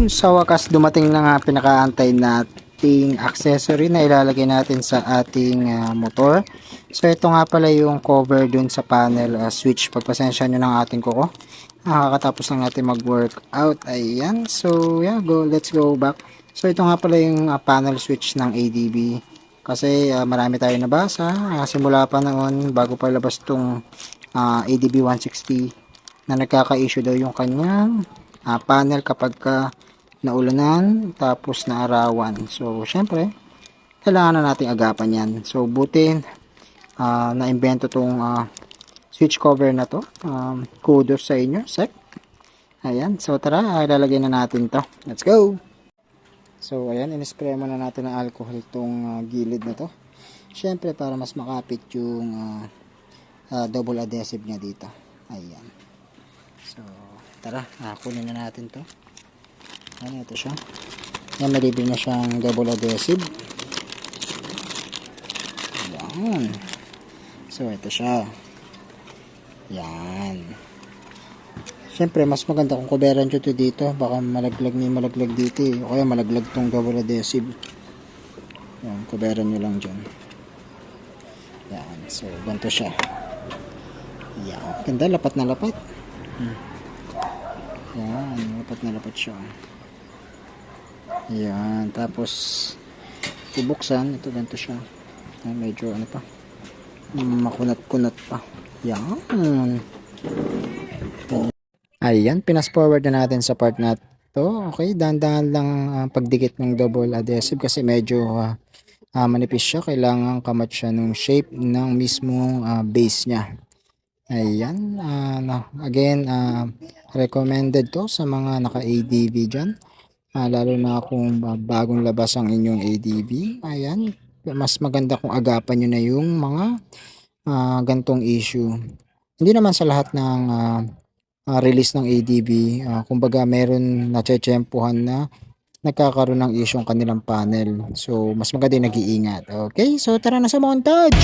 sa wakas dumating na nga pinakaantay nating accessory na ilalagay natin sa ating motor. So ito nga pala yung cover dun sa panel switch. Pagpasensya nyo ng ating kuko. Nakakatapos lang natin mag-workout. Ayan. So yeah, let's go back. So ito nga pala yung panel switch ng ADB. Kasi marami tayo nabasa. Simula pa noon bago pa labas tong ADB 160 na nagkaka-issue daw yung kanyang panel kapag naulanan tapos naarawan. So syempre kailangan na nating agapan yan. So buti na-invento tong switch cover na to. Kudos sa inyo, sec. Ayan, so tara, ilalagay na natin to. Let's go! So ayan, in-spray muna natin ng alcohol tong gilid na to. Syempre para mas makapit yung double adhesive niya dito. Ayan. So tara, kunin na natin to. Ayan, ito siya. Ayan, malibig na siyang double adhesive. Ayan. So ito siya. Ayan. Siyempre, mas maganda kung kuberan nyo ito dito. Baka malaglag dito eh. O kaya malaglag tong double adhesive. Ayan, kuberan nyo lang dyan. Ayan, so ganito siya. Ayan, ganda, lapat na lapat. Ayan, lapat na lapat siya. Ayan, tapos bubuksan, ito ganito siya. Ayan, medyo ano pa, makunat-kunat pa. Ayan. Ayan, pinas forward na natin sa part na to. Okay, dahan-dahan lang pagdikit ng double adhesive kasi medyo manipis siya. Kailangan kamat siya ng shape ng mismong base niya. Ayan, again, recommended to sa mga naka-ADB dyan. Lalo na kung bagong labas ang inyong ADB. Ayan, mas maganda kung agapan nyo na yung mga gantong issue. Hindi naman sa lahat ng release ng ADB, kumbaga meron na tsempuhan na nagkakaroon ng issue ang kanilang panel. So, mas maganda yung nag-iingat. Okay, so tara na sa montage!